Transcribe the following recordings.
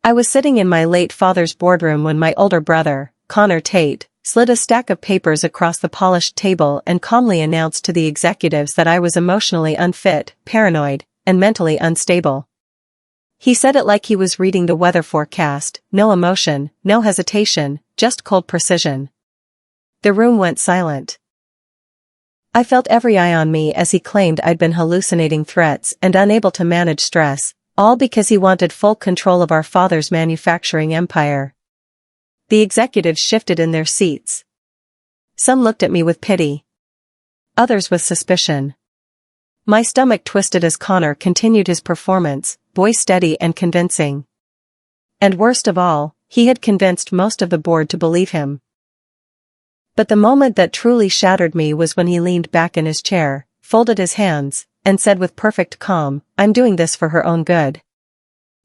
I was sitting in my late father's boardroom when my older brother, Connor Tate, slid a stack of papers across the polished table and calmly announced to the executives that I was emotionally unfit, paranoid, and mentally unstable. He said it like he was reading the weather forecast, no emotion, no hesitation, just cold precision. The room went silent. I felt every eye on me as he claimed I'd been hallucinating threats and unable to manage stress, all because he wanted full control of our father's manufacturing empire. The executives shifted in their seats. Some looked at me with pity. Others with suspicion. My stomach twisted as Connor continued his performance, voice steady and convincing. And worst of all, he had convinced most of the board to believe him. But the moment that truly shattered me was when he leaned back in his chair, folded his hands, and said with perfect calm, "I'm doing this for her own good."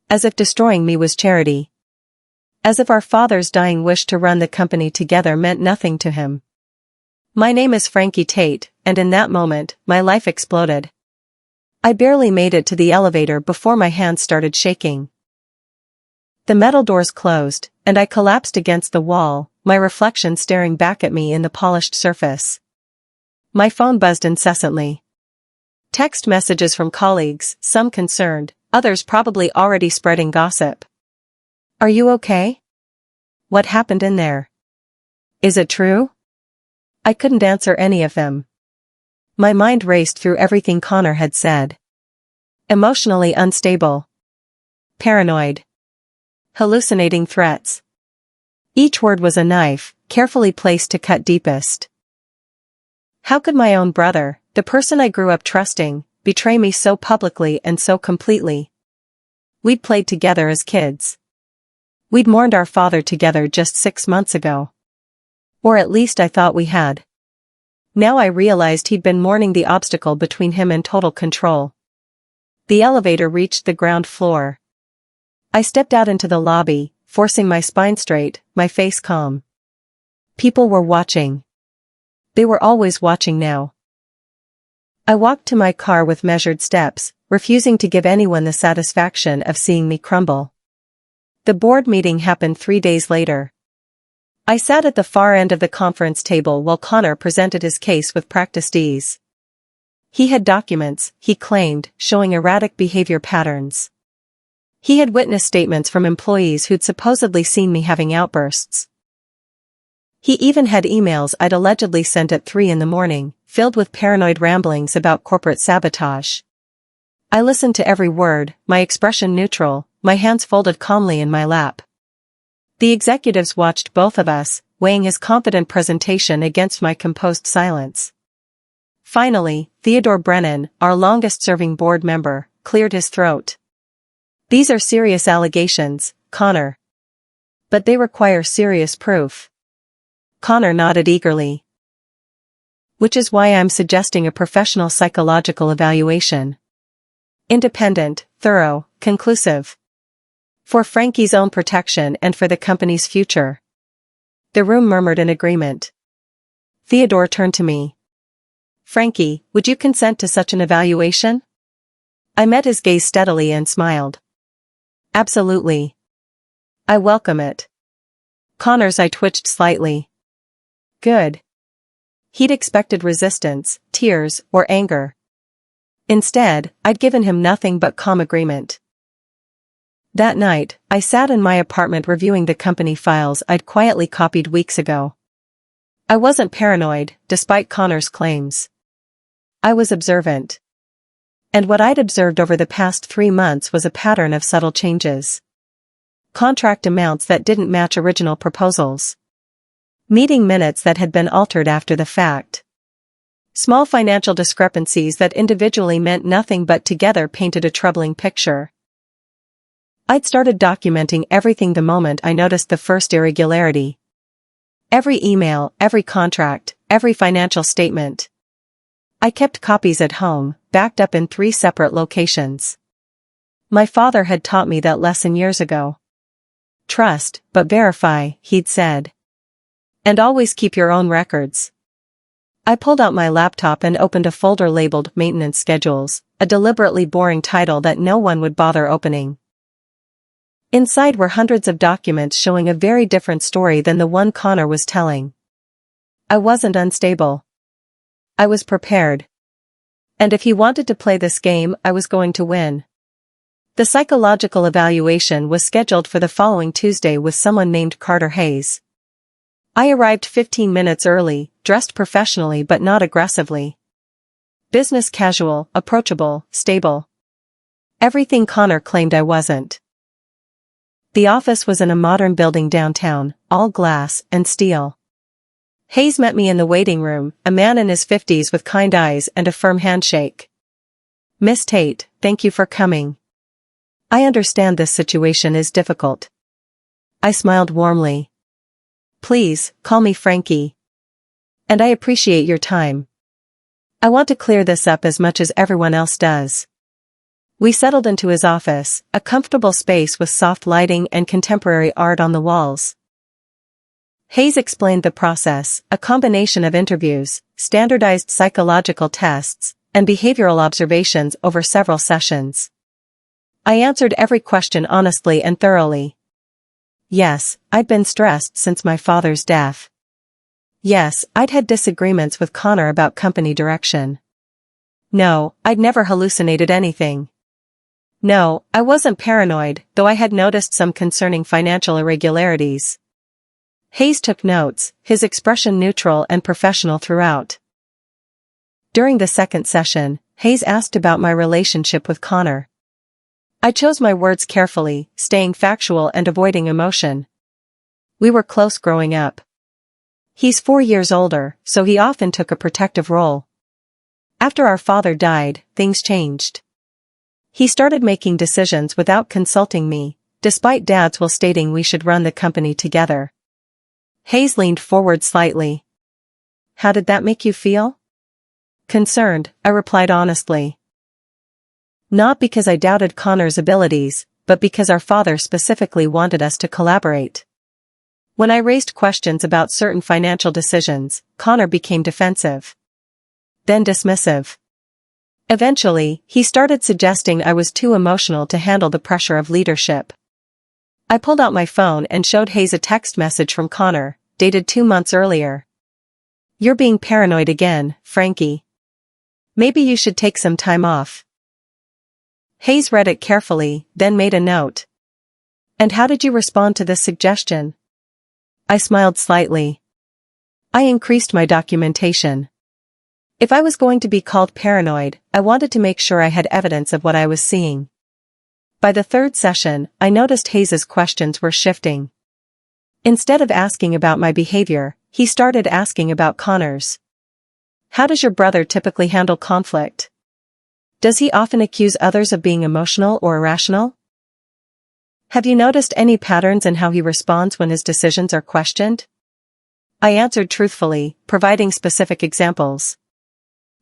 As if destroying me was charity. As if our father's dying wish to run the company together meant nothing to him. My name is Frankie Tate, and in that moment, my life exploded. I barely made it to the elevator before my hands started shaking. The metal doors closed, and I collapsed against the wall, my reflection staring back at me in the polished surface. My phone buzzed incessantly. Text messages from colleagues, some concerned, others probably already spreading gossip. "Are you okay? What happened in there? Is it true?" I couldn't answer any of them. My mind raced through everything Connor had said. Emotionally unstable. Paranoid. Hallucinating threats. Each word was a knife, carefully placed to cut deepest. How could my own brother, the person I grew up trusting, betray me so publicly and so completely? We'd played together as kids. We'd mourned our father together just 6 months ago. Or at least I thought we had. Now I realized he'd been mourning the obstacle between him and total control. The elevator reached the ground floor. I stepped out into the lobby, forcing my spine straight, my face calm. People were watching. They were always watching now. I walked to my car with measured steps, refusing to give anyone the satisfaction of seeing me crumble. The board meeting happened 3 days later. I sat at the far end of the conference table while Connor presented his case with practiced ease. He had documents, he claimed, showing erratic behavior patterns. He had witness statements from employees who'd supposedly seen me having outbursts. He even had emails I'd allegedly sent at 3 in the morning, filled with paranoid ramblings about corporate sabotage. I listened to every word, my expression neutral, my hands folded calmly in my lap. The executives watched both of us, weighing his confident presentation against my composed silence. Finally, Theodore Brennan, our longest-serving board member, cleared his throat. "These are serious allegations, Connor. But they require serious proof." Connor nodded eagerly. "Which is why I'm suggesting a professional psychological evaluation. Independent, thorough, conclusive. For Frankie's own protection and for the company's future." The room murmured in agreement. Theodore turned to me. "Frankie, would you consent to such an evaluation?" I met his gaze steadily and smiled. "Absolutely. I welcome it." Connor's eye twitched slightly. Good. He'd expected resistance, tears, or anger. Instead, I'd given him nothing but calm agreement. That night, I sat in my apartment reviewing the company files I'd quietly copied weeks ago. I wasn't paranoid, despite Connor's claims. I was observant. And what I'd observed over the past 3 months was a pattern of subtle changes. Contract amounts that didn't match original proposals. Meeting minutes that had been altered after the fact. Small financial discrepancies that individually meant nothing but together painted a troubling picture. I'd started documenting everything the moment I noticed the first irregularity. Every email, every contract, every financial statement. I kept copies at home, backed up in 3 separate locations. My father had taught me that lesson years ago. Trust, but verify, he'd said. And always keep your own records. I pulled out my laptop and opened a folder labeled Maintenance Schedules, a deliberately boring title that no one would bother opening. Inside were hundreds of documents showing a very different story than the one Connor was telling. I wasn't unstable. I was prepared. And if he wanted to play this game, I was going to win. The psychological evaluation was scheduled for the following Tuesday with someone named Carter Hayes. I arrived 15 minutes early, dressed professionally but not aggressively. Business casual, approachable, stable. Everything Connor claimed I wasn't. The office was in a modern building downtown, all glass and steel. Hayes met me in the waiting room, a man in his 50s with kind eyes and a firm handshake. "Miss Tate, thank you for coming. I understand this situation is difficult." I smiled warmly. "Please, call me Frankie. And I appreciate your time. I want to clear this up as much as everyone else does." We settled into his office, a comfortable space with soft lighting and contemporary art on the walls. Hayes explained the process, a combination of interviews, standardized psychological tests, and behavioral observations over several sessions. I answered every question honestly and thoroughly. Yes, I'd been stressed since my father's death. Yes, I'd had disagreements with Connor about company direction. No, I'd never hallucinated anything. No, I wasn't paranoid, though I had noticed some concerning financial irregularities. Hayes took notes, his expression neutral and professional throughout. During the second session, Hayes asked about my relationship with Connor. I chose my words carefully, staying factual and avoiding emotion. We were close growing up. He's 4 years older, so he often took a protective role. After our father died, things changed. He started making decisions without consulting me, despite Dad's will stating we should run the company together. Hayes leaned forward slightly. "How did that make you feel?" "Concerned," I replied honestly. Not because I doubted Connor's abilities, but because our father specifically wanted us to collaborate. When I raised questions about certain financial decisions, Connor became defensive. Then dismissive. Eventually, he started suggesting I was too emotional to handle the pressure of leadership. I pulled out my phone and showed Hayes a text message from Connor, dated 2 months earlier. "You're being paranoid again, Frankie. Maybe you should take some time off." Hayes read it carefully, then made a note. "And how did you respond to this suggestion?" I smiled slightly. I increased my documentation. If I was going to be called paranoid, I wanted to make sure I had evidence of what I was seeing. By the third session, I noticed Hayes's questions were shifting. Instead of asking about my behavior, he started asking about Connor's. "How does your brother typically handle conflict? Does he often accuse others of being emotional or irrational? Have you noticed any patterns in how he responds when his decisions are questioned?" I answered truthfully, providing specific examples.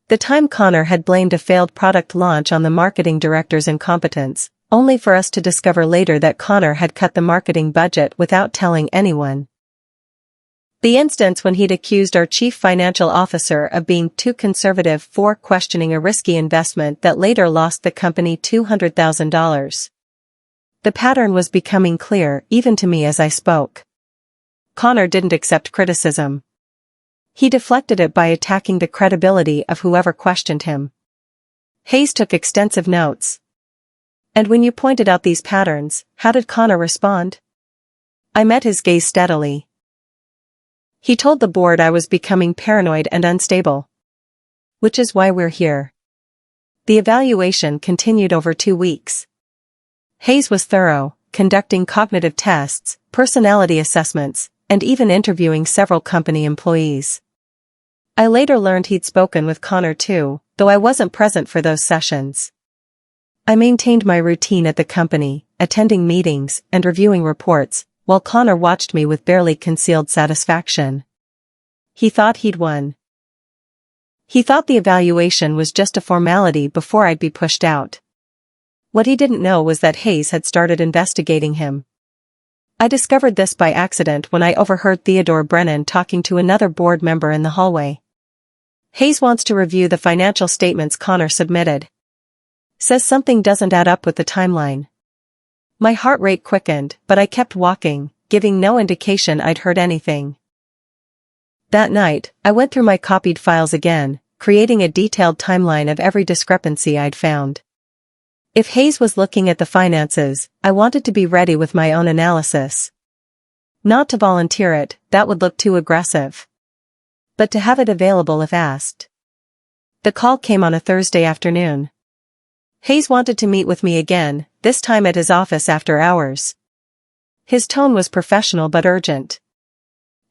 The time Connor had blamed a failed product launch on the marketing director's incompetence, only for us to discover later that Connor had cut the marketing budget without telling anyone. The instance when he'd accused our chief financial officer of being too conservative for questioning a risky investment that later lost the company $200,000. The pattern was becoming clear even to me as I spoke. Connor didn't accept criticism. He deflected it by attacking the credibility of whoever questioned him. Hayes took extensive notes. "And when you pointed out these patterns, how did Connor respond?" I met his gaze steadily. "He told the board I was becoming paranoid and unstable. Which is why we're here." The evaluation continued over 2 weeks. Hayes was thorough, conducting cognitive tests, personality assessments, and even interviewing several company employees. I later learned he'd spoken with Connor too, though I wasn't present for those sessions. I maintained my routine at the company, attending meetings and reviewing reports, while Connor watched me with barely concealed satisfaction. He thought he'd won. He thought the evaluation was just a formality before I'd be pushed out. What he didn't know was that Hayes had started investigating him. I discovered this by accident when I overheard Theodore Brennan talking to another board member in the hallway. "Hayes wants to review the financial statements Connor submitted. Says something doesn't add up with the timeline." My heart rate quickened, but I kept walking, giving no indication I'd heard anything. That night, I went through my copied files again, creating a detailed timeline of every discrepancy I'd found. If Hayes was looking at the finances, I wanted to be ready with my own analysis. Not to volunteer it, that would look too aggressive. But to have it available if asked. The call came on a Thursday afternoon. Hayes wanted to meet with me again, this time at his office after hours. His tone was professional but urgent.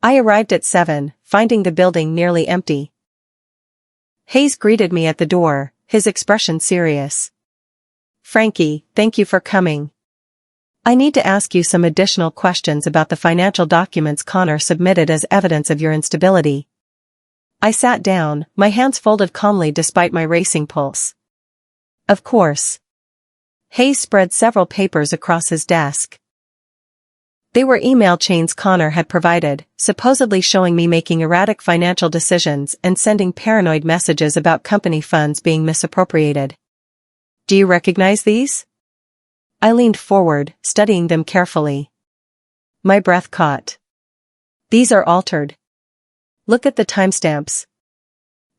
I arrived at 7, finding the building nearly empty. Hayes greeted me at the door, his expression serious. "Frankie, thank you for coming. I need to ask you some additional questions about the financial documents Connor submitted as evidence of your instability." I sat down, my hands folded calmly despite my racing pulse. "Of course." Hayes spread several papers across his desk. They were email chains Connor had provided, supposedly showing me making erratic financial decisions and sending paranoid messages about company funds being misappropriated. "Do you recognize these?" I leaned forward, studying them carefully. My breath caught. "These are altered. Look at the timestamps.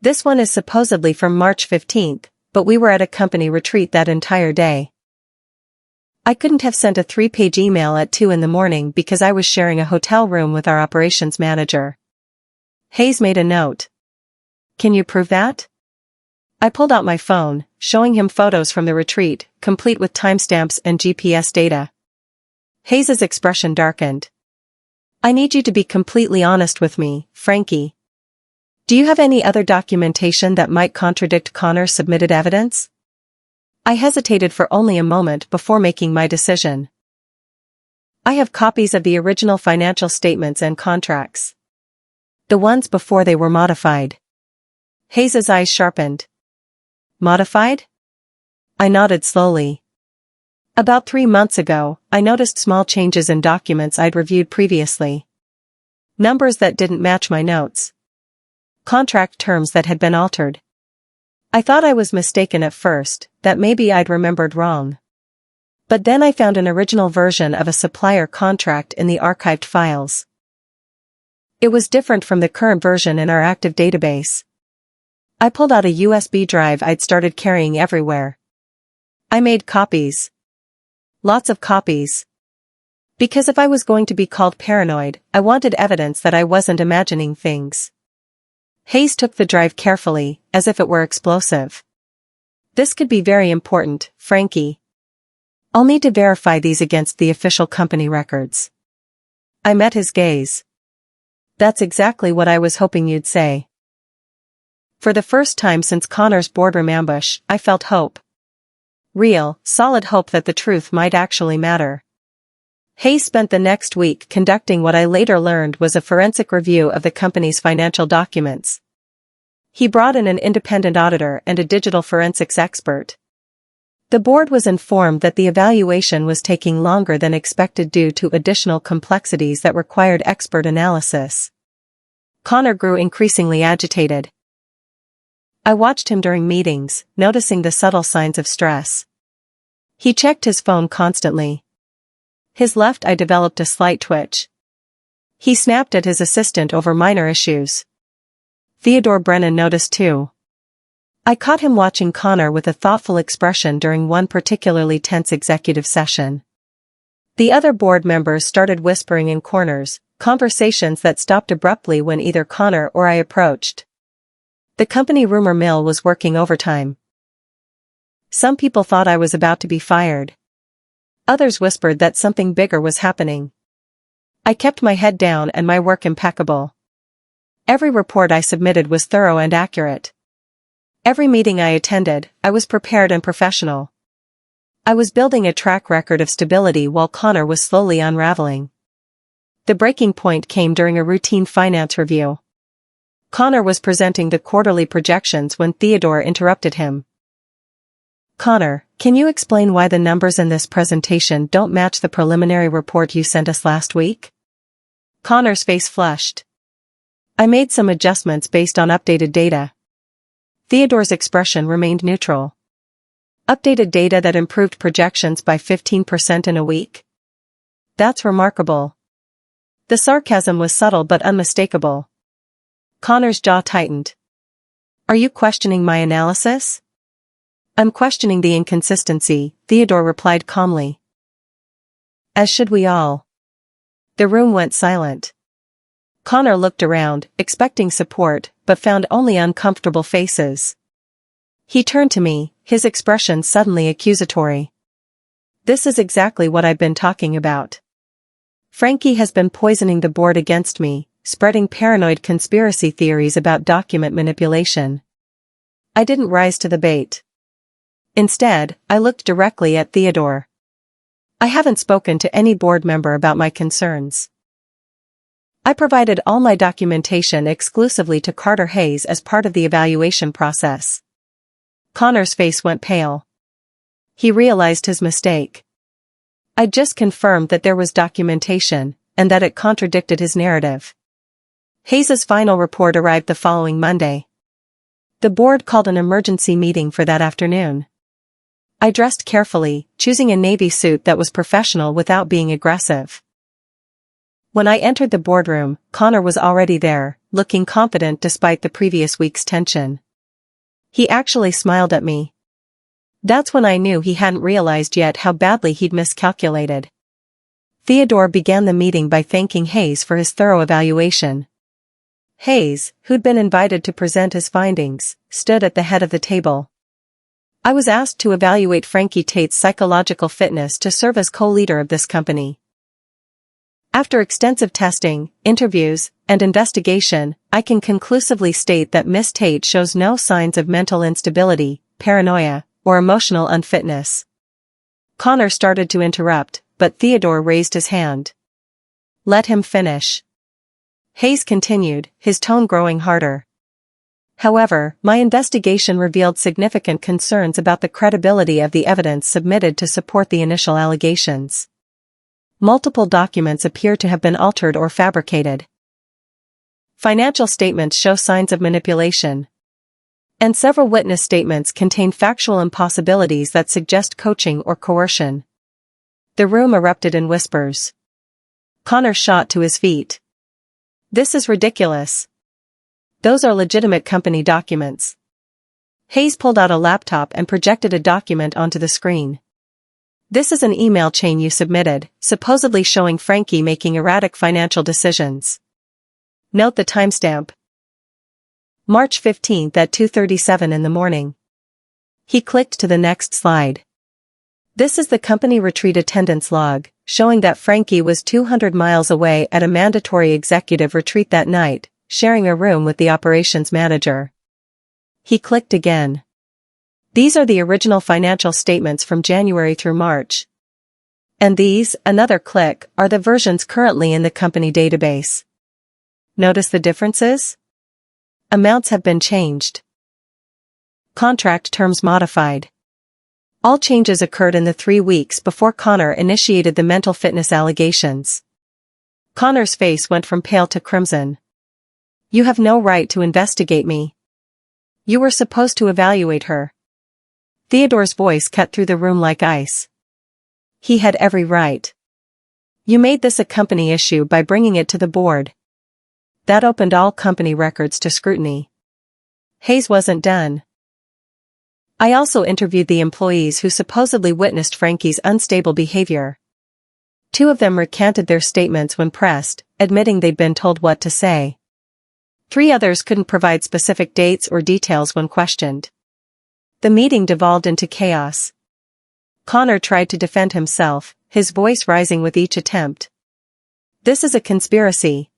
This one is supposedly from March 15th, but we were at a company retreat that entire day. I couldn't have sent a 3-page email at 2 in the morning because I was sharing a hotel room with our operations manager." Hayes made a note. "Can you prove that?" I pulled out my phone, showing him photos from the retreat, complete with timestamps and GPS data. Hayes's expression darkened. "I need you to be completely honest with me, Frankie. Do you have any other documentation that might contradict Connor's submitted evidence?" I hesitated for only a moment before making my decision. "I have copies of the original financial statements and contracts. The ones before they were modified." Hayes's eyes sharpened. "Modified?" I nodded slowly. "About 3 months ago, I noticed small changes in documents I'd reviewed previously. Numbers that didn't match my notes. Contract terms that had been altered. I thought I was mistaken at first, that maybe I'd remembered wrong. But then I found an original version of a supplier contract in the archived files. It was different from the current version in our active database. I pulled out a USB drive I'd started carrying everywhere. I made copies. Lots of copies. Because if I was going to be called paranoid, I wanted evidence that I wasn't imagining things." Hayes took the drive carefully, as if it were explosive. "This could be very important, Frankie. I'll need to verify these against the official company records." I met his gaze. "That's exactly what I was hoping you'd say." For the first time since Connor's boardroom ambush, I felt hope. Real, solid hope that the truth might actually matter. Hayes spent the next week conducting what I later learned was a forensic review of the company's financial documents. He brought in an independent auditor and a digital forensics expert. The board was informed that the evaluation was taking longer than expected due to additional complexities that required expert analysis. Connor grew increasingly agitated. I watched him during meetings, noticing the subtle signs of stress. He checked his phone constantly. His left eye developed a slight twitch. He snapped at his assistant over minor issues. Theodore Brennan noticed too. I caught him watching Connor with a thoughtful expression during one particularly tense executive session. The other board members started whispering in corners, conversations that stopped abruptly when either Connor or I approached. The company rumor mill was working overtime. Some people thought I was about to be fired. Others whispered that something bigger was happening. I kept my head down and my work impeccable. Every report I submitted was thorough and accurate. Every meeting I attended, I was prepared and professional. I was building a track record of stability while Connor was slowly unraveling. The breaking point came during a routine finance review. Connor was presenting the quarterly projections when Theodore interrupted him. "Connor, can you explain why the numbers in this presentation don't match the preliminary report you sent us last week?" Connor's face flushed. I made some adjustments based on updated data. Theodore's expression remained neutral. Updated data that improved projections by 15% in a week? That's remarkable. The sarcasm was subtle but unmistakable. Connor's jaw tightened. Are you questioning my analysis? I'm questioning the inconsistency, Theodore replied calmly. As should we all. The room went silent. Connor looked around, expecting support, but found only uncomfortable faces. He turned to me, his expression suddenly accusatory. This is exactly what I've been talking about. Frankie has been poisoning the board against me, spreading paranoid conspiracy theories about document manipulation. I didn't rise to the bait. Instead, I looked directly at Theodore. I haven't spoken to any board member about my concerns. I provided all my documentation exclusively to Carter Hayes as part of the evaluation process. Connor's face went pale. He realized his mistake. I'd just confirmed that there was documentation, and that it contradicted his narrative. Hayes's final report arrived the following Monday. The board called an emergency meeting for that afternoon. I dressed carefully, choosing a navy suit that was professional without being aggressive. When I entered the boardroom, Connor was already there, looking confident despite the previous week's tension. He actually smiled at me. That's when I knew he hadn't realized yet how badly he'd miscalculated. Theodore began the meeting by thanking Hayes for his thorough evaluation. Hayes, who'd been invited to present his findings, stood at the head of the table. I was asked to evaluate Frankie Tate's psychological fitness to serve as co-leader of this company. After extensive testing, interviews, and investigation, I can conclusively state that Miss Tate shows no signs of mental instability, paranoia, or emotional unfitness. Connor started to interrupt, but Theodore raised his hand. Let him finish. Hayes continued, his tone growing harder. However, my investigation revealed significant concerns about the credibility of the evidence submitted to support the initial allegations. Multiple documents appear to have been altered or fabricated. Financial statements show signs of manipulation. And several witness statements contain factual impossibilities that suggest coaching or coercion. The room erupted in whispers. Connor shot to his feet. This is ridiculous. Those are legitimate company documents. Hayes pulled out a laptop and projected a document onto the screen. This is an email chain you submitted, supposedly showing Frankie making erratic financial decisions. Note the timestamp. March 15th at 2:37 in the morning. He clicked to the next slide. This is the company retreat attendance log, showing that Frankie was 200 miles away at a mandatory executive retreat that night, sharing a room with the operations manager. He clicked again. These are the original financial statements from January through March. And these, another click, are the versions currently in the company database. Notice the differences? Amounts have been changed. Contract terms modified. All changes occurred in the 3 weeks before Connor initiated the mental fitness allegations. Connor's face went from pale to crimson. You have no right to investigate me. You were supposed to evaluate her. Theodore's voice cut through the room like ice. He had every right. You made this a company issue by bringing it to the board. That opened all company records to scrutiny. Hayes wasn't done. I also interviewed the employees who supposedly witnessed Frankie's unstable behavior. 2 of them recanted their statements when pressed, admitting they'd been told what to say. 3 others couldn't provide specific dates or details when questioned. The meeting devolved into chaos. Connor tried to defend himself, his voice rising with each attempt. This is a conspiracy.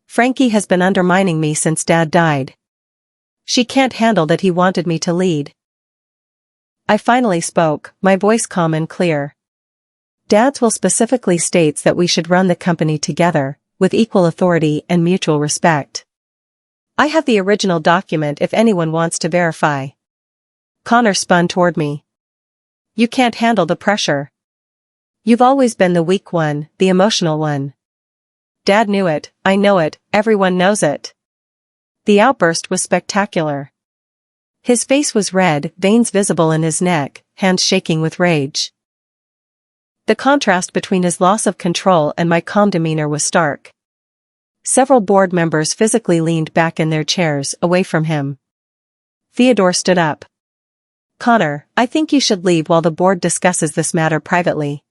Frankie has been undermining me since Dad died. She can't handle that he wanted me to lead. I finally spoke, my voice calm and clear. Dad's will specifically states that we should run the company together, with equal authority and mutual respect. I have the original document if anyone wants to verify. Connor spun toward me. You can't handle the pressure. You've always been the weak one, the emotional one. Dad knew it, I know it, everyone knows it. The outburst was spectacular. His face was red, veins visible in his neck, hands shaking with rage. The contrast between his loss of control and my calm demeanor was stark. Several board members physically leaned back in their chairs, away from him. Theodore stood up. "Connor, I think you should leave while the board discusses this matter privately."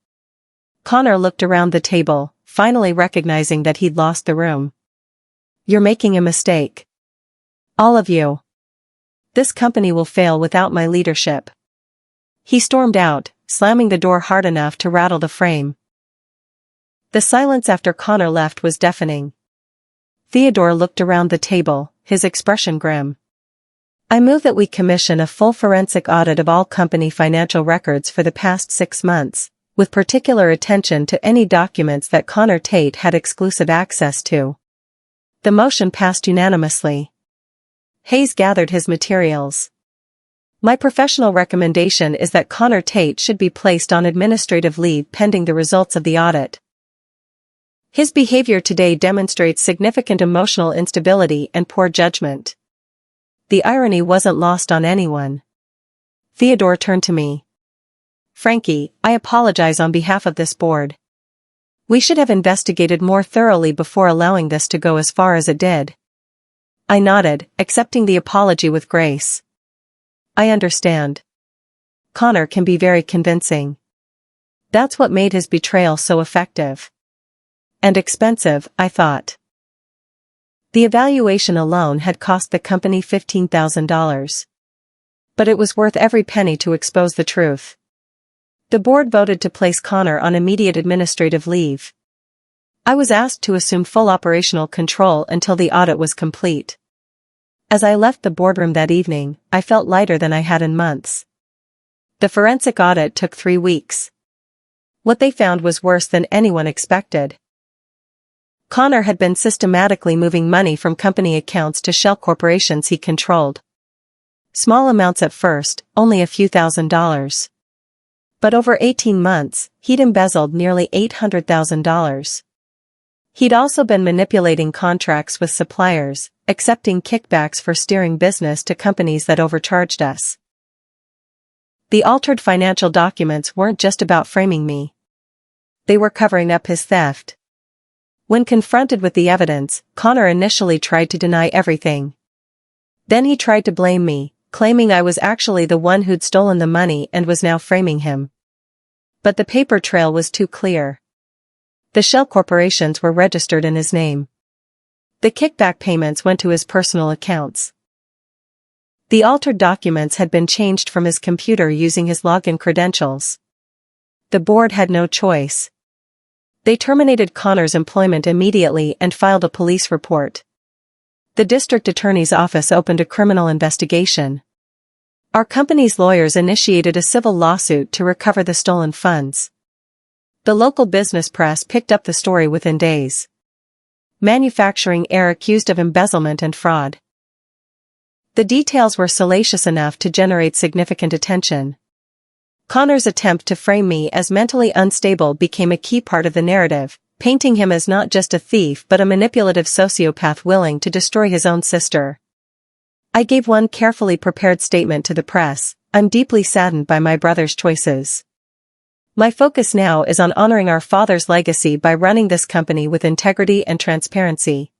Connor looked around the table, finally recognizing that he'd lost the room. "You're making a mistake. All of you. This company will fail without my leadership." He stormed out, slamming the door hard enough to rattle the frame. The silence after Connor left was deafening. Theodore looked around the table, his expression grim. "I move that we commission a full forensic audit of all company financial records for the past 6 months, with particular attention to any documents that Connor Tate had exclusive access to." The motion passed unanimously. Hayes gathered his materials. "My professional recommendation is that Connor Tate should be placed on administrative leave pending the results of the audit. His behavior today demonstrates significant emotional instability and poor judgment." The irony wasn't lost on anyone. Theodore turned to me. "Frankie, I apologize on behalf of this board. We should have investigated more thoroughly before allowing this to go as far as it did." I nodded, accepting the apology with grace. "I understand. Connor can be very convincing. That's what made his betrayal so effective. And expensive, I thought." The evaluation alone had cost the company $15,000. But it was worth every penny to expose the truth. The board voted to place Connor on immediate administrative leave. I was asked to assume full operational control until the audit was complete. As I left the boardroom that evening, I felt lighter than I had in months. The forensic audit took 3 weeks. What they found was worse than anyone expected. Connor had been systematically moving money from company accounts to shell corporations he controlled. Small amounts at first, only a few $1,000s. But over 18 months, he'd embezzled nearly $800,000. He'd also been manipulating contracts with suppliers, accepting kickbacks for steering business to companies that overcharged us. The altered financial documents weren't just about framing me. They were covering up his theft. When confronted with the evidence, Connor initially tried to deny everything. Then he tried to blame me, claiming I was actually the one who'd stolen the money and was now framing him. But the paper trail was too clear. The shell corporations were registered in his name. The kickback payments went to his personal accounts. The altered documents had been changed from his computer using his login credentials. The board had no choice. They terminated Connor's employment immediately and filed a police report. The district attorney's office opened a criminal investigation. Our company's lawyers initiated a civil lawsuit to recover the stolen funds. The local business press picked up the story within days. Manufacturing heir accused of embezzlement and fraud. The details were salacious enough to generate significant attention. Connor's attempt to frame me as mentally unstable became a key part of the narrative, painting him as not just a thief but a manipulative sociopath willing to destroy his own sister. I gave one carefully prepared statement to the press: "I'm deeply saddened by my brother's choices. My focus now is on honoring our father's legacy by running this company with integrity and transparency."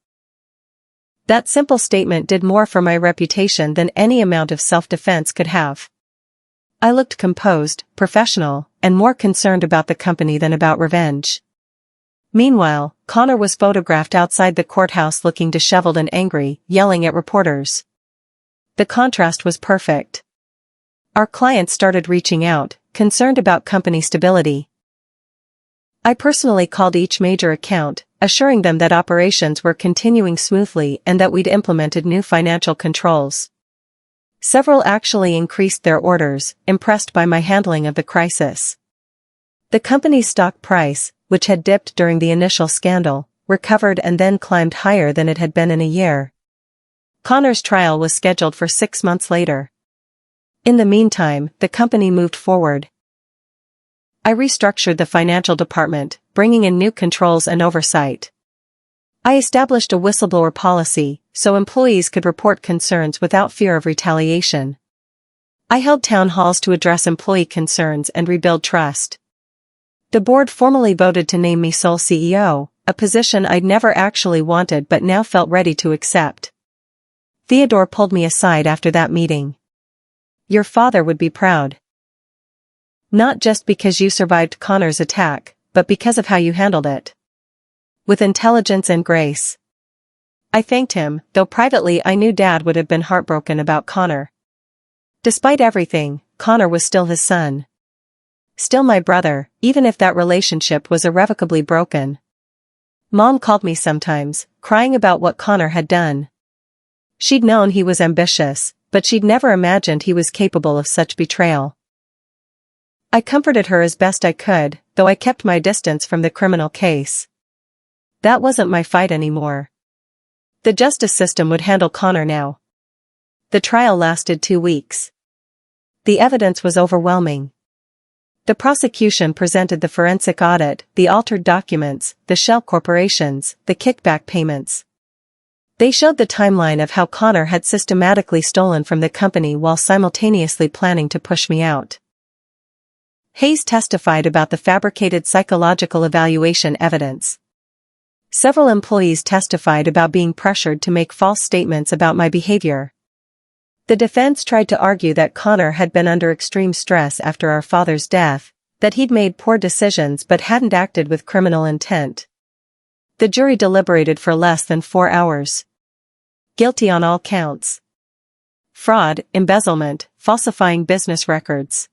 That simple statement did more for my reputation than any amount of self-defense could have. I looked composed, professional, and more concerned about the company than about revenge. Meanwhile, Connor was photographed outside the courthouse looking disheveled and angry, yelling at reporters. The contrast was perfect. Our clients started reaching out, concerned about company stability. I personally called each major account, assuring them that operations were continuing smoothly and that we'd implemented new financial controls. Several actually increased their orders, impressed by my handling of the crisis. The company's stock price, which had dipped during the initial scandal, recovered and then climbed higher than it had been in a year. Connor's trial was scheduled for 6 months later. In the meantime, the company moved forward. I restructured the financial department, bringing in new controls and oversight. I established a whistleblower policy, so employees could report concerns without fear of retaliation. I held town halls to address employee concerns and rebuild trust. The board formally voted to name me sole CEO, a position I'd never actually wanted but now felt ready to accept. Theodore pulled me aside after that meeting. "Your father would be proud. Not just because you survived Connor's attack, but because of how you handled it. With intelligence and grace." I thanked him, though privately I knew Dad would have been heartbroken about Connor. Despite everything, Connor was still his son. Still my brother, even if that relationship was irrevocably broken. Mom called me sometimes, crying about what Connor had done. She'd known he was ambitious, but she'd never imagined he was capable of such betrayal. I comforted her as best I could, though I kept my distance from the criminal case. That wasn't my fight anymore. The justice system would handle Connor now. The trial lasted 2 weeks. The evidence was overwhelming. The prosecution presented the forensic audit, the altered documents, the shell corporations, the kickback payments. They showed the timeline of how Connor had systematically stolen from the company while simultaneously planning to push me out. Hayes testified about the fabricated psychological evaluation evidence. Several employees testified about being pressured to make false statements about my behavior. The defense tried to argue that Connor had been under extreme stress after our father's death, that he'd made poor decisions but hadn't acted with criminal intent. The jury deliberated for less than 4 hours. Guilty on all counts. Fraud, embezzlement, falsifying business records.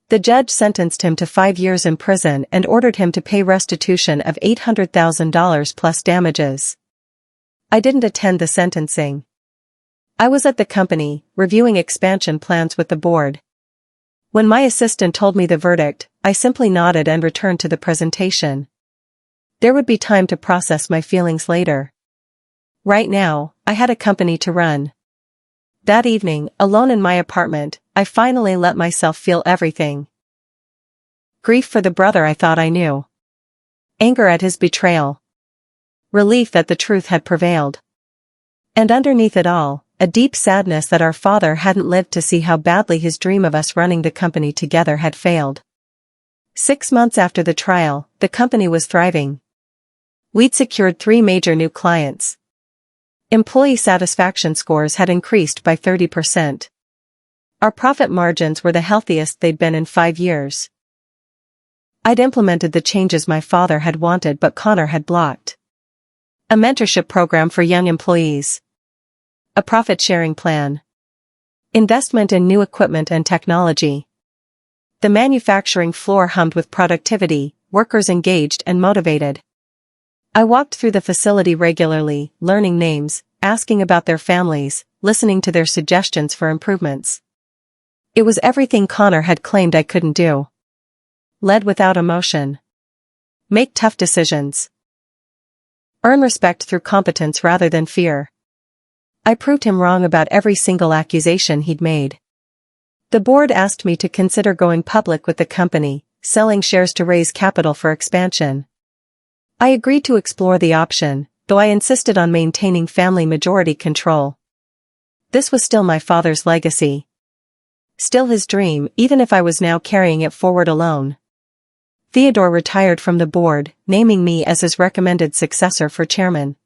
The judge sentenced him to 5 years in prison and ordered him to pay restitution of $800,000 plus damages. I didn't attend the sentencing. I was at the company, reviewing expansion plans with the board. When my assistant told me the verdict, I simply nodded and returned to the presentation. There would be time to process my feelings later. Right now, I had a company to run. That evening, alone in my apartment, I finally let myself feel everything. Grief for the brother I thought I knew. Anger at his betrayal. Relief that the truth had prevailed. And underneath it all, a deep sadness that our father hadn't lived to see how badly his dream of us running the company together had failed. 6 months after the trial, the company was thriving. We'd secured 3 major new clients. Employee satisfaction scores had increased by 30%. Our profit margins were the healthiest they'd been in 5 years. I'd implemented the changes my father had wanted but Connor had blocked. A mentorship program for young employees. A profit-sharing plan. Investment in new equipment and technology. The manufacturing floor hummed with productivity, workers engaged and motivated. I walked through the facility regularly, learning names, asking about their families, listening to their suggestions for improvements. It was everything Connor had claimed I couldn't do. Lead without emotion. Make tough decisions. Earn respect through competence rather than fear. I proved him wrong about every single accusation he'd made. The board asked me to consider going public with the company, selling shares to raise capital for expansion. I agreed to explore the option, though I insisted on maintaining family majority control. This was still my father's legacy. Still his dream, even if I was now carrying it forward alone. Theodore retired from the board, naming me as his recommended successor for chairman.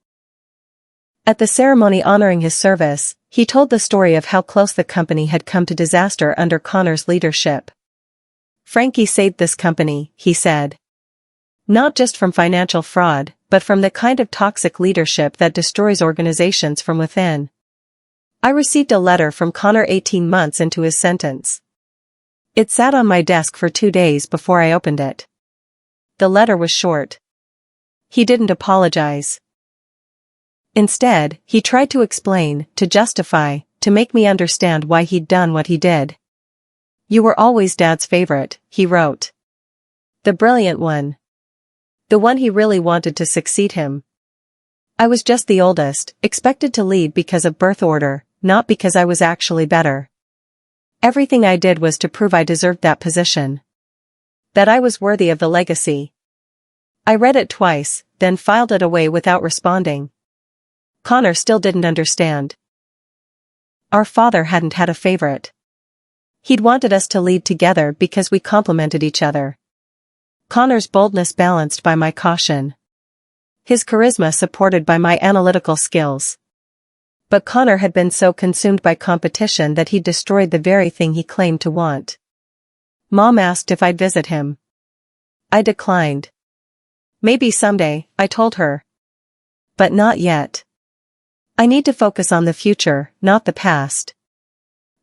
At the ceremony honoring his service, he told the story of how close the company had come to disaster under Connor's leadership. "Frankie saved this company," he said. "Not just from financial fraud, but from the kind of toxic leadership that destroys organizations from within." I received a letter from Connor 18 months into his sentence. It sat on my desk for 2 days before I opened it. The letter was short. He didn't apologize. Instead, he tried to explain, to justify, to make me understand why he'd done what he did. "You were always Dad's favorite," he wrote. The brilliant one. The one he really wanted to succeed him. I was just the oldest, expected to lead because of birth order, not because I was actually better. Everything I did was to prove I deserved that position. That I was worthy of the legacy. I read it twice, then filed it away without responding. Connor still didn't understand. Our father hadn't had a favorite. He'd wanted us to lead together because we complemented each other. Connor's boldness balanced by my caution. His charisma supported by my analytical skills. But Connor had been so consumed by competition that he'd destroyed the very thing he claimed to want. Mom asked if I'd visit him. I declined. Maybe someday, I told her. But not yet. I need to focus on the future, not the past.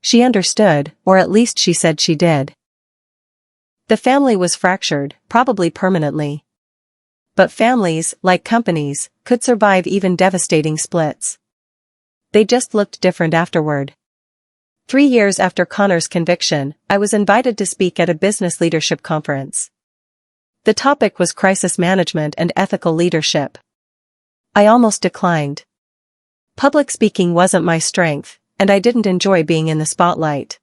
She understood, or at least she said she did. The family was fractured, probably permanently. But families, like companies, could survive even devastating splits. They just looked different afterward. 3 years after Connor's conviction, I was invited to speak at a business leadership conference. The topic was crisis management and ethical leadership. I almost declined. Public speaking wasn't my strength, and I didn't enjoy being in the spotlight.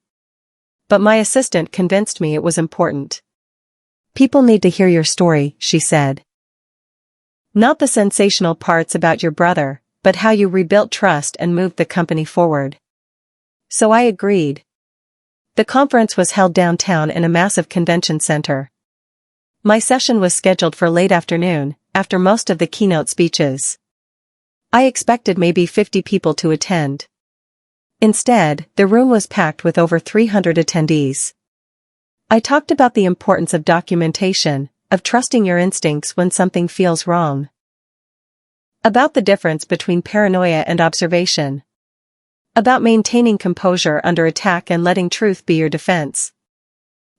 But my assistant convinced me it was important. People need to hear your story, she said. Not the sensational parts about your brother, but how you rebuilt trust and moved the company forward. So I agreed. The conference was held downtown in a massive convention center. My session was scheduled for late afternoon, after most of the keynote speeches. I expected maybe 50 people to attend. Instead, the room was packed with over 300 attendees. I talked about the importance of documentation, of trusting your instincts when something feels wrong. About the difference between paranoia and observation. About maintaining composure under attack and letting truth be your defense.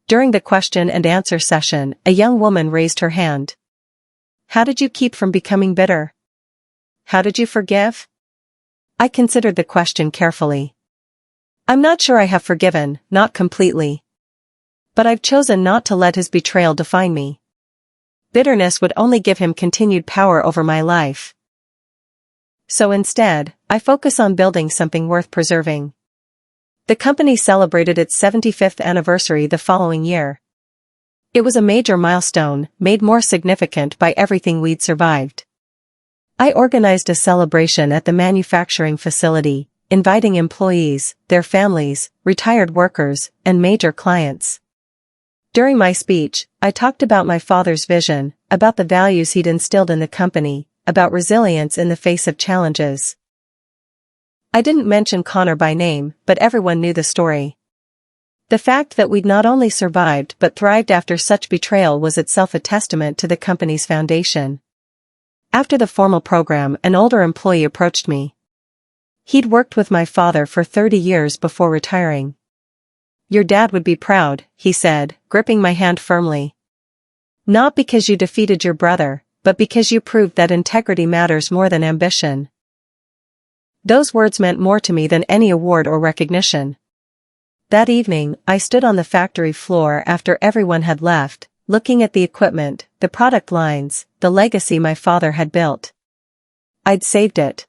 During the question and answer session, a young woman raised her hand. How did you keep from becoming bitter? How did you forgive? I considered the question carefully. I'm not sure I have forgiven, not completely. But I've chosen not to let his betrayal define me. Bitterness would only give him continued power over my life. So instead, I focus on building something worth preserving. The company celebrated its 75th anniversary the following year. It was a major milestone, made more significant by everything we'd survived. I organized a celebration at the manufacturing facility, inviting employees, their families, retired workers, and major clients. During my speech, I talked about my father's vision, about the values he'd instilled in the company, about resilience in the face of challenges. I didn't mention Connor by name, but everyone knew the story. The fact that we'd not only survived but thrived after such betrayal was itself a testament to the company's foundation. After the formal program, an older employee approached me. He'd worked with my father for 30 years before retiring. Your dad would be proud, he said, gripping my hand firmly. Not because you defeated your brother, but because you proved that integrity matters more than ambition. Those words meant more to me than any award or recognition. That evening, I stood on the factory floor after everyone had left, looking at the equipment, the product lines, the legacy my father had built. I'd saved it.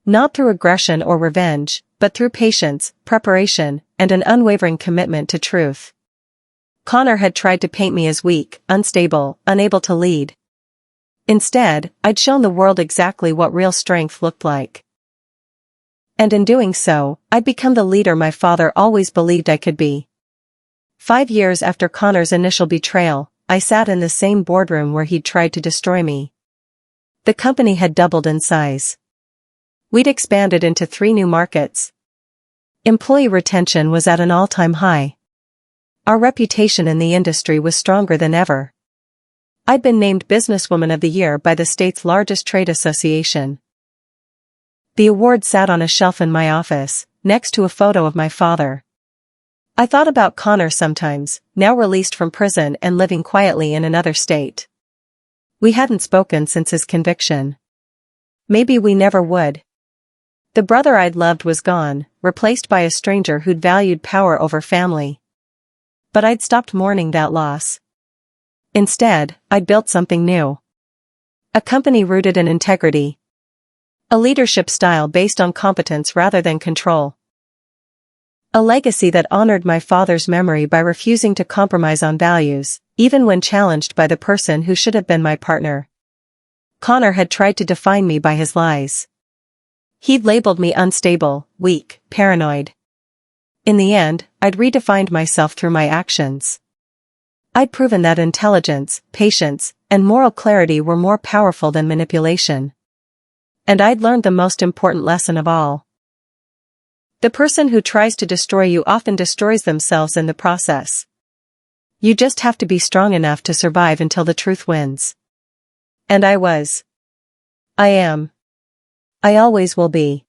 Not through aggression or revenge, but through patience, preparation, and an unwavering commitment to truth. Connor had tried to paint me as weak, unstable, unable to lead. Instead, I'd shown the world exactly what real strength looked like. And in doing so, I'd become the leader my father always believed I could be. 5 years after Connor's initial betrayal, I sat in the same boardroom where he'd tried to destroy me. The company had doubled in size. We'd expanded into 3 new markets. Employee retention was at an all-time high. Our reputation in the industry was stronger than ever. I'd been named Businesswoman of the Year by the state's largest trade association. The award sat on a shelf in my office, next to a photo of my father. I thought about Connor sometimes, now released from prison and living quietly in another state. We hadn't spoken since his conviction. Maybe we never would. The brother I'd loved was gone, replaced by a stranger who'd valued power over family. But I'd stopped mourning that loss. Instead, I'd built something new. A company rooted in integrity. A leadership style based on competence rather than control. A legacy that honored my father's memory by refusing to compromise on values. even when challenged by the person who should have been my partner. Connor had tried to define me by his lies. He'd labeled me unstable, weak, paranoid. In the end, I'd redefined myself through my actions. I'd proven that intelligence, patience, and moral clarity were more powerful than manipulation. And I'd learned the most important lesson of all. The person who tries to destroy you often destroys themselves in the process. You just have to be strong enough to survive until the truth wins. And I was. I am. I always will be.